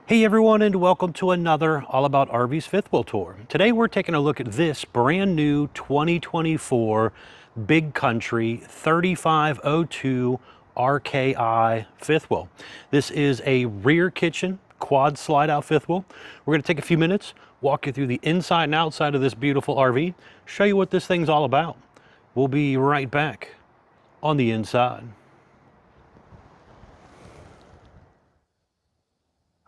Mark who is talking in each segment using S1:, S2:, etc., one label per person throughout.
S1: Hey everyone, and welcome to another All About RVs fifth wheel tour. Today we're taking a look at this brand new 2024 Big Country 3502 RKI fifth wheel. This is a rear kitchen quad slide out fifth wheel. We're going to take a few minutes, walk you through the inside and outside of this beautiful RV, show you what this thing's all about. We'll be right back on the inside.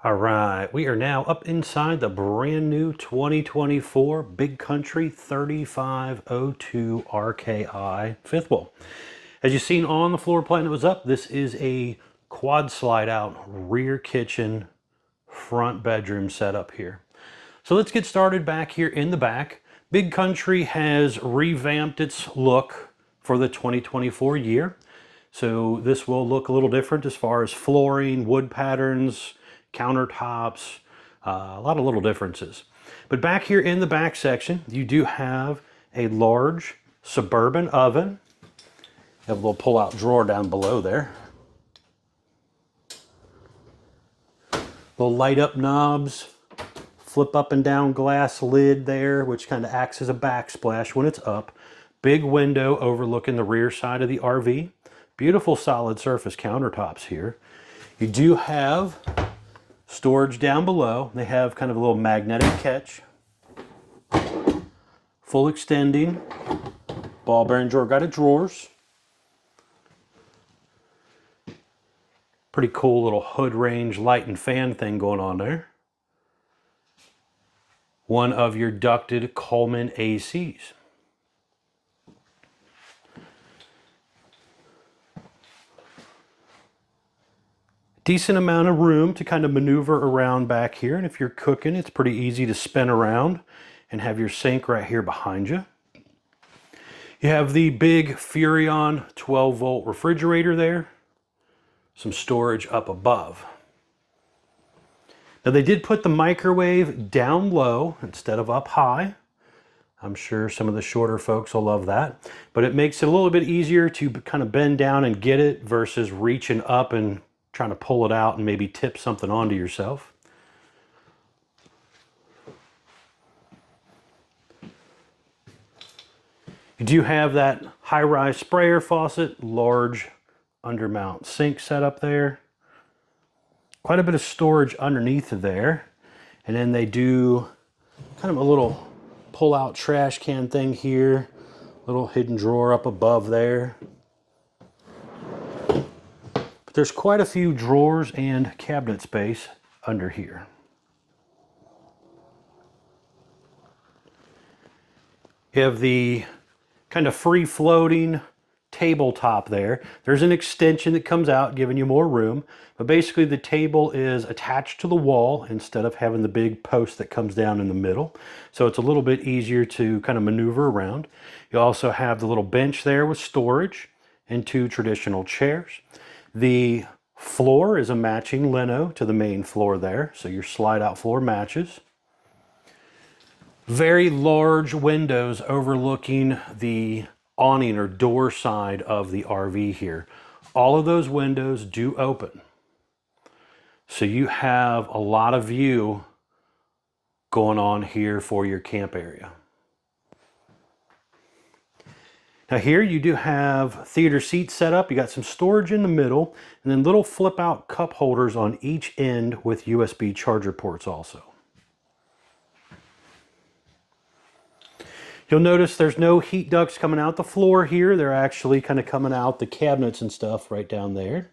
S1: All right, we are now up inside the brand new 2024 Big Country 3502 RKI fifth wheel. As you've seen on the floor plan that was up, this is a quad slide out rear kitchen front bedroom setup here. So let's get started back here in the back. Big Country has revamped its look for the 2024 year. So this will look a little different as far as flooring, wood patterns, countertops, a lot of little differences. But back here in the back section, you do have a large suburban oven. You have a little pull-out drawer down below there. Little light-up knobs, flip up and down glass lid there, which kind of acts as a backsplash when it's up. Big window overlooking the rear side of the RV. Beautiful solid surface countertops here. You do have storage down below. They have kind of a little magnetic catch. Full extending ball bearing drawer guided drawers. Pretty cool little hood range light and fan thing going on there. One of your ducted Coleman ACs. Decent amount of room to kind of maneuver around back here, and if you're cooking, it's pretty easy to spin around and have your sink right here behind you. You have the big Furrion 12-volt refrigerator there, some storage up above. Now they did put the microwave down low instead of up high. I'm sure some of the shorter folks will love that, but it makes it a little bit easier to kind of bend down and get it versus reaching up and trying to pull it out and maybe tip something onto yourself. You do have that high-rise sprayer faucet, large undermount sink set up there. Quite a bit of storage underneath of there. And then they do kind of a little pull-out trash can thing here. Little hidden drawer up above there. But there's quite a few drawers and cabinet space under here. You have the kind of free-floating tabletop there. There's an extension that comes out giving you more room, but basically the table is attached to the wall instead of having the big post that comes down in the middle. So it's a little bit easier to kind of maneuver around. You also have the little bench there with storage and two traditional chairs. The floor is a matching lino to the main floor there, so your slide out floor matches. Very large windows overlooking the awning or door side of the RV here. All of those windows do open. So you have a lot of view going on here for your camp area. Now here you do have theater seats set up. You got some storage in the middle and then little flip out cup holders on each end with USB charger ports also. You'll notice there's no heat ducts coming out the floor here. They're actually kind of coming out the cabinets and stuff right down there.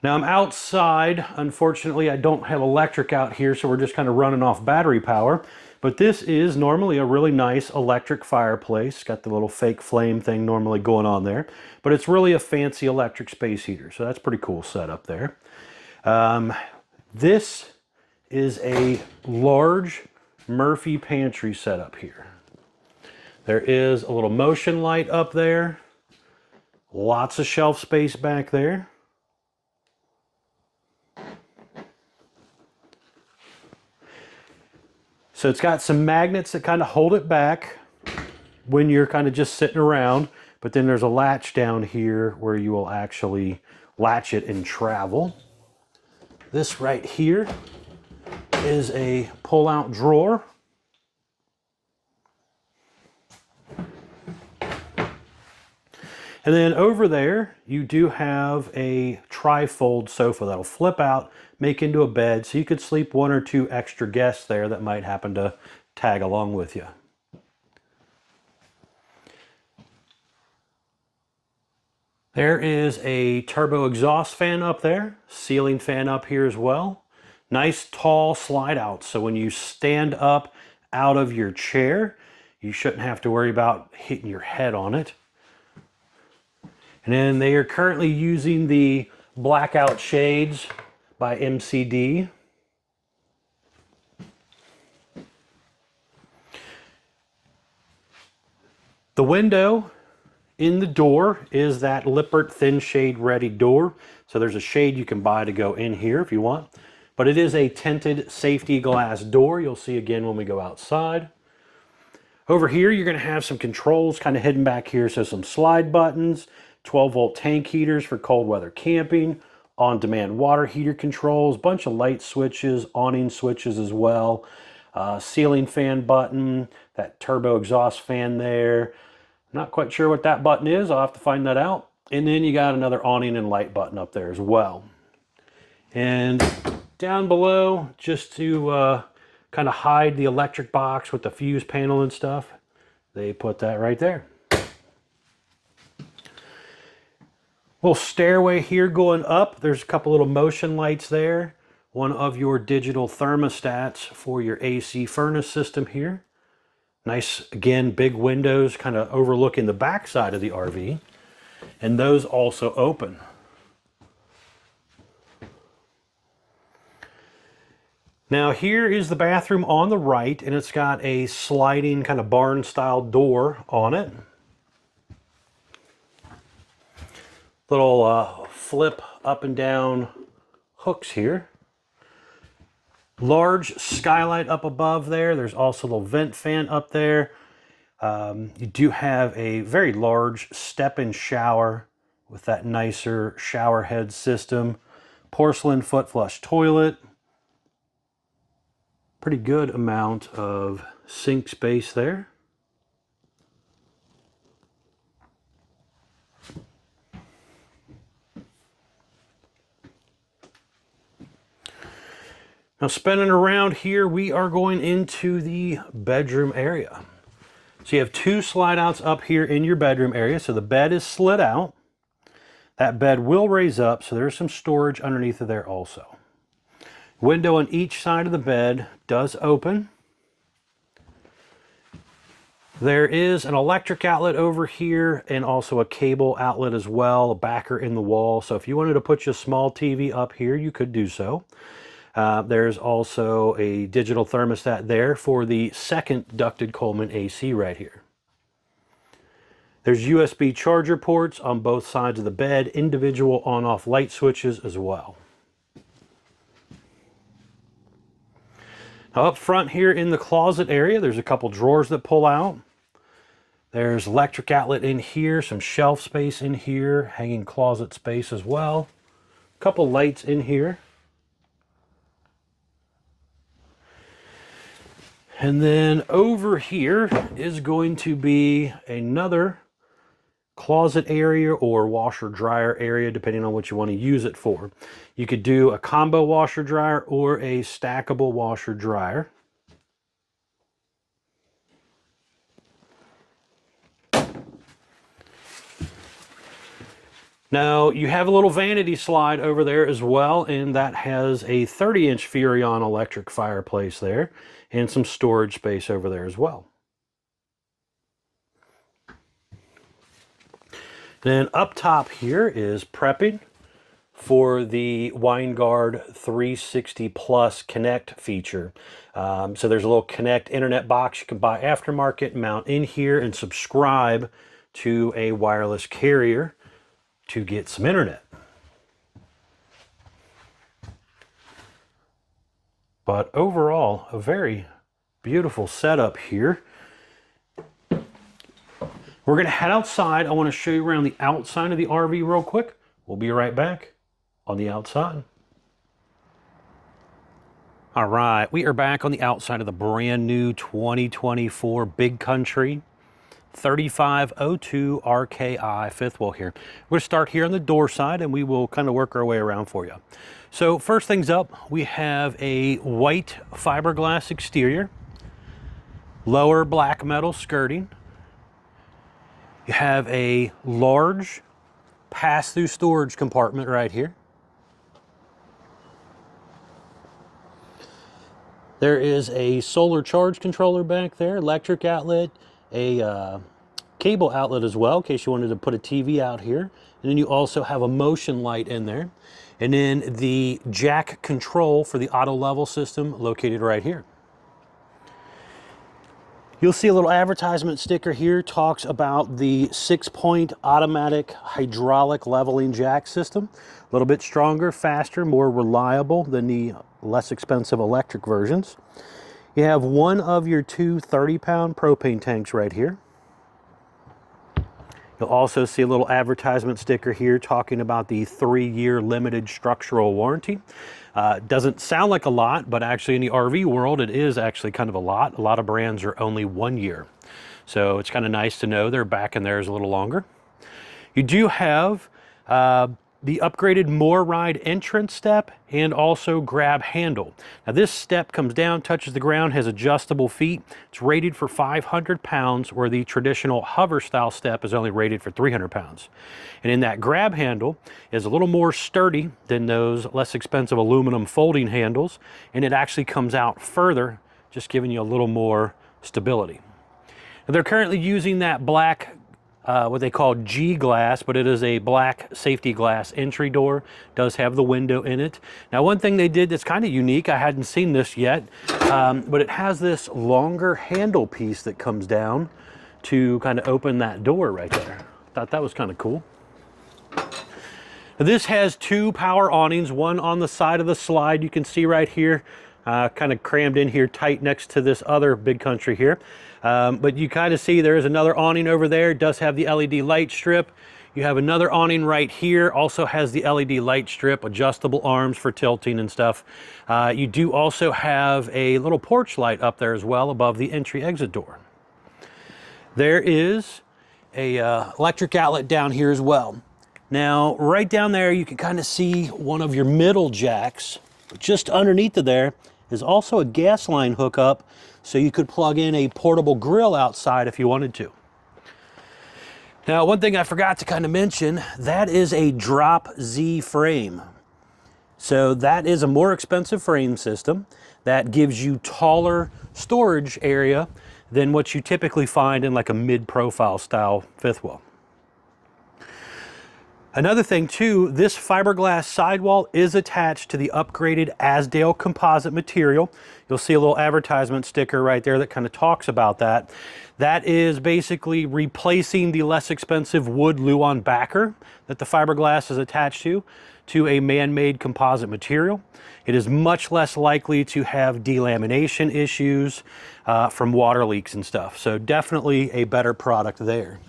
S1: Now I'm outside. Unfortunately, I don't have electric out here, so we're just kind of running off battery power. But this is normally a really nice electric fireplace. Got the little fake flame thing normally going on there. But it's really a fancy electric space heater, so that's pretty cool setup there. This is a large Murphy pantry setup here. There is a little motion light up there. Lots of shelf space back there. So it's got some magnets that kind of hold it back when you're kind of just sitting around, but then there's a latch down here where you will actually latch it and travel. This right here is a pull-out drawer. And then over there, you do have a tri-fold sofa that'll flip out, make into a bed, so you could sleep 1 or 2 extra guests there that might happen to tag along with you. There is a turbo exhaust fan up there, ceiling fan up here as well. Nice tall slide out, so when you stand up out of your chair, you shouldn't have to worry about hitting your head on it. And then they are currently using the blackout shades by MCD. The window in the door is that Lippert thin shade ready door. So there's a shade you can buy to go in here if you want. But it is a tinted safety glass door. You'll see again when we go outside. Over here, you're going to have some controls kind of hidden back here. So some slide buttons, 12-volt tank heaters for cold weather camping, on-demand water heater controls, bunch of light switches, awning switches as well, ceiling fan button, that turbo exhaust fan there. Not quite sure what that button is. I'll have to find that out. And then you got another awning and light button up there as well. And down below, just to kind of hide the electric box with the fuse panel and stuff, they put that right there. Little stairway here going up. There's a couple little motion lights there. One of your digital thermostats for your AC furnace system here. Nice, again, big windows kind of overlooking the back side of the RV. And those also open. Now here is the bathroom on the right, and it's got a sliding kind of barn style door on it. Little flip up and down hooks here. Large skylight up above there. There's also a little vent fan up there. You do have a very large step-in shower with that nicer shower head system. Porcelain foot flush toilet. Pretty good amount of sink space there. Now spinning around here, we are going into the bedroom area. So you have 2 slide outs up here in your bedroom area. So the bed is slid out. That bed will raise up, so there's some storage underneath of there also. Window on each side of the bed does open. There is an electric outlet over here and also a cable outlet as well, a backer in the wall. So if you wanted to put your small TV up here, you could do so. There's also a digital thermostat there for the second ducted Coleman AC right here. There's USB charger ports on both sides of the bed, individual on-off light switches as well. Now up front here in the closet area, there's a couple drawers that pull out. There's electric outlet in here, some shelf space in here, hanging closet space as well. A couple lights in here. And then over here is going to be another closet area or washer dryer area, depending on what you want to use it for. You could do a combo washer dryer or a stackable washer dryer. Now you have a little vanity slide over there as well, and that has a 30-inch Furrion electric fireplace there and some storage space over there as well. Then up top here is prepping for the Winegard 360 Plus Connect feature. So there's a little Connect internet box you can buy aftermarket, mount in here, and subscribe to a wireless carrier to get some internet. But overall, a very beautiful setup here. We're going to head outside. I want to show you around the outside of the RV real quick. We'll be right back on the outside. All right, we are back on the outside of the brand new 2024 Big Country 3502 RKI fifth wheel here. We're going to start here on the door side and we will kind of work our way around for you. So first things up, we have a white fiberglass exterior, lower black metal skirting. You have a large pass-through storage compartment right here. There is a solar charge controller back there, electric outlet, a cable outlet as well, in case you wanted to put a TV out here. And then you also have a motion light in there. And then the jack control for the auto level system located right here. You'll see a little advertisement sticker here, talks about the 6-point automatic hydraulic leveling jack system. A little bit stronger, faster, more reliable than the less expensive electric versions. You have one of your two 30-pound propane tanks right here. You'll also see a little advertisement sticker here talking about the 3-year limited structural warranty. Doesn't sound like a lot, but actually in the RV world, it is actually kind of a lot. A lot of brands are only 1 year. So it's kind of nice to know they're backing theirs a little longer. You do have the upgraded More Ride entrance step and also grab handle. Now this step comes down, touches the ground, has adjustable feet. It's rated for 500 pounds, where the traditional hover style step is only rated for 300 pounds. And in that grab handle is a little more sturdy than those less expensive aluminum folding handles, and it actually comes out further, just giving you a little more stability. Now they're currently using that black what they call G glass, but it is a black safety glass entry door. Does have the window in it. Now one thing they did that's kind of unique, I hadn't seen this yet, but it has this longer handle piece that comes down to kind of open that door right there. Thought that was kind of cool. Now, this has two power awnings, one on the side of the slide you can see right here, kind of crammed in here tight next to this other Big Country here. But you kind of see there is another awning over there. It does have the LED light strip. You have another awning right here, also has the LED light strip, adjustable arms for tilting and stuff. You do also have a little porch light up there as well above the entry exit door. There is a electric outlet down here as well. Now right down there you can kind of see one of your middle jacks. Just underneath of there is also a gas line hookup, so you could plug in a portable grill outside if you wanted to. Now, one thing I forgot to kind of mention, that is a drop Z frame. So that is a more expensive frame system that gives you taller storage area than what you typically find in like a mid-profile style fifth wheel. Another thing too, this fiberglass sidewall is attached to the upgraded Azdel composite material. You'll see a little advertisement sticker right there that kind of talks about that. That is basically replacing the less expensive wood Luan backer that the fiberglass is attached to a man-made composite material. It is much less likely to have delamination issues from water leaks and stuff. So definitely a better product there.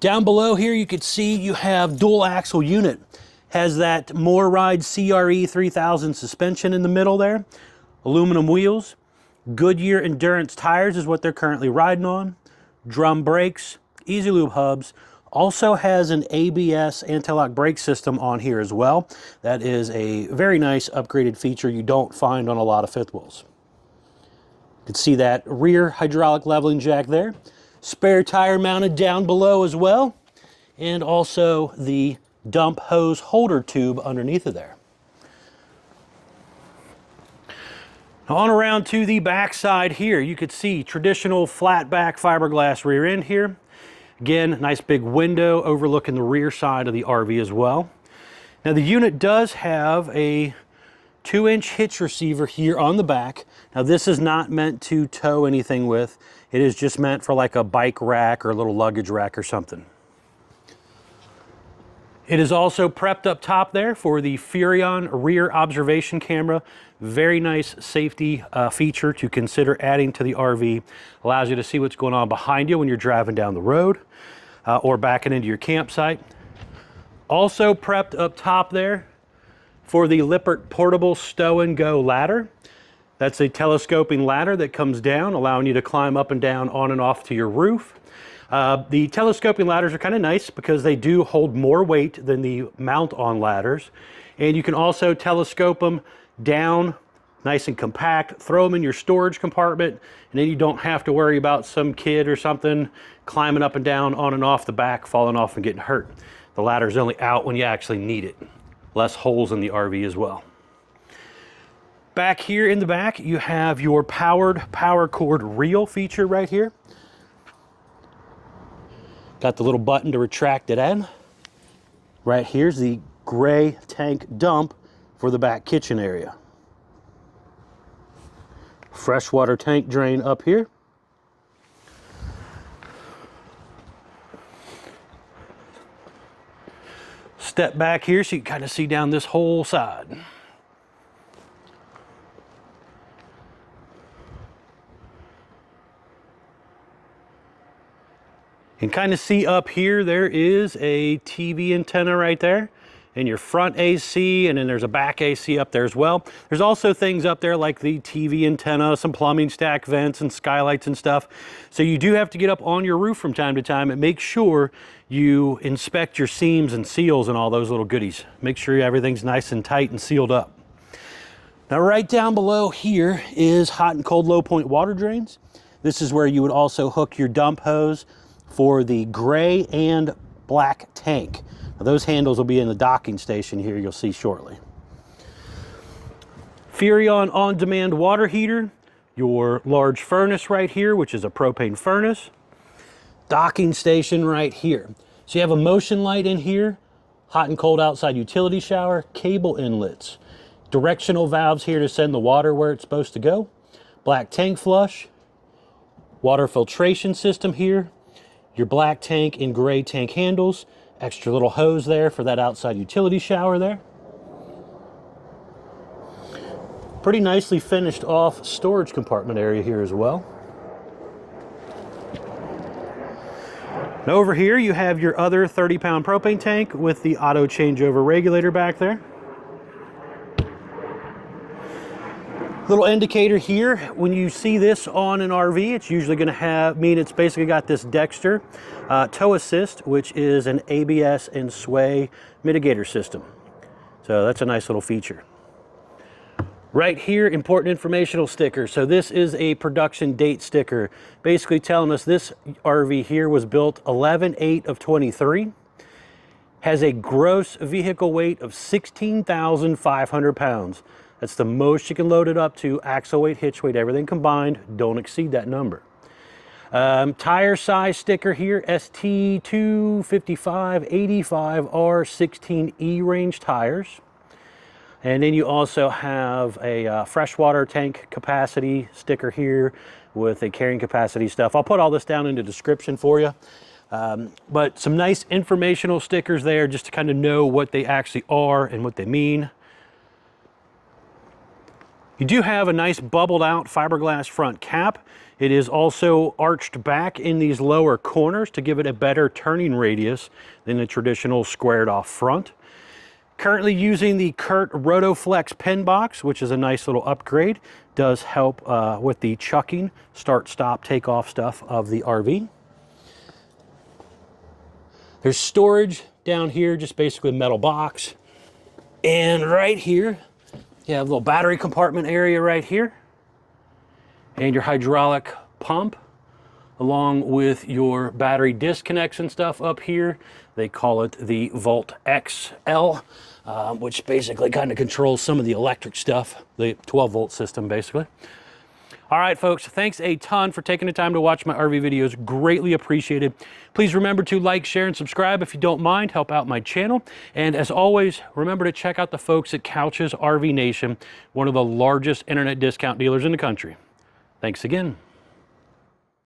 S1: Down below here you can see you have dual axle unit. Has that More Ride CRE 3000 suspension in the middle there. Aluminum wheels. Goodyear Endurance tires is what they're currently riding on. Drum brakes. Easy lube hubs. Also has an ABS anti-lock brake system on here as well. That is a very nice upgraded feature you don't find on a lot of fifth wheels. You can see that rear hydraulic leveling jack there. Spare tire mounted down below as well, and also the dump hose holder tube underneath of there. Now on around to the back side here, you could see traditional flat back fiberglass rear end here. Again, nice big window overlooking the rear side of the RV as well. Now the unit does have a 2-inch hitch receiver here on the back. Now this is not meant to tow anything with. It is just meant for like a bike rack or a little luggage rack or something. It is also prepped up top there for the Furion rear observation camera. Very nice safety feature to consider adding to the RV. Allows you to see what's going on behind you when you're driving down the road or backing into your campsite. Also prepped up top there for the Lippert portable stow and go ladder. That's a telescoping ladder that comes down, allowing you to climb up and down on and off to your roof. The telescoping ladders are kind of nice because they do hold more weight than the mount-on ladders. And you can also telescope them down nice and compact, throw them in your storage compartment, and then you don't have to worry about some kid or something climbing up and down on and off the back, falling off and getting hurt. The ladder's only out when you actually need it. Less holes in the RV as well. Back here in the back, you have your powered power cord reel feature right here. Got the little button to retract it in. Right here's the gray tank dump for the back kitchen area. Freshwater tank drain up here. Step back here so you can kind of see down this whole side. You can kind of see up here, there is a TV antenna right there, and your front AC, and then there's a back AC up there as well. There's also things up there like the TV antenna, some plumbing stack vents and skylights and stuff. So you do have to get up on your roof from time to time and make sure you inspect your seams and seals and all those little goodies. Make sure everything's nice and tight and sealed up. Now right down below here is hot and cold low point water drains. This is where you would also hook your dump hose for the gray and black tank. Now those handles will be in the docking station here, you'll see shortly. Furrion on-demand water heater, your large furnace right here, which is a propane furnace. Docking station right here. So you have a motion light in here, hot and cold outside utility shower, cable inlets, directional valves here to send the water where it's supposed to go, black tank flush, water filtration system here, your black tank and gray tank handles, extra little hose there for that outside utility shower there. Pretty nicely finished off storage compartment area here as well. Now over here you have your other 30-pound propane tank with the auto changeover regulator back there. Little indicator here, when you see this on an RV, it's usually going to mean it's basically got this Dexter tow assist, which is an ABS and sway mitigator system. So that's a nice little feature. Right here, important informational sticker. So this is a production date sticker, basically telling us this RV here was built 11/8 of 23, has a gross vehicle weight of 16,500 pounds. That's the most you can load it up to, axle weight, hitch weight, everything combined. Don't exceed that number. Tire size sticker here, ST255/85R16E range tires. And then you also have a freshwater tank capacity sticker here with a carrying capacity stuff. I'll put all this down in the description for you. But some nice informational stickers there just to kind of know what they actually are and what they mean. You do have a nice bubbled out fiberglass front cap. It is also arched back in these lower corners to give it a better turning radius than the traditional squared off front. Currently using the Kurt Rotoflex pen box, which is a nice little upgrade. Does help with the chucking, start, stop, take off stuff of the RV. There's storage down here, just basically a metal box. And right here, you have a little battery compartment area right here. And your hydraulic pump, along with your battery disconnects and stuff up here. They call it the Volt XL, which basically kind of controls some of the electric stuff, the 12-volt system basically. All right, folks, thanks a ton for taking the time to watch my RV videos. Greatly appreciated. Please remember to like, share, and subscribe if you don't mind. Help out my channel. And as always, remember to check out the folks at Couch's RV Nation, one of the largest internet discount dealers in the country. Thanks again.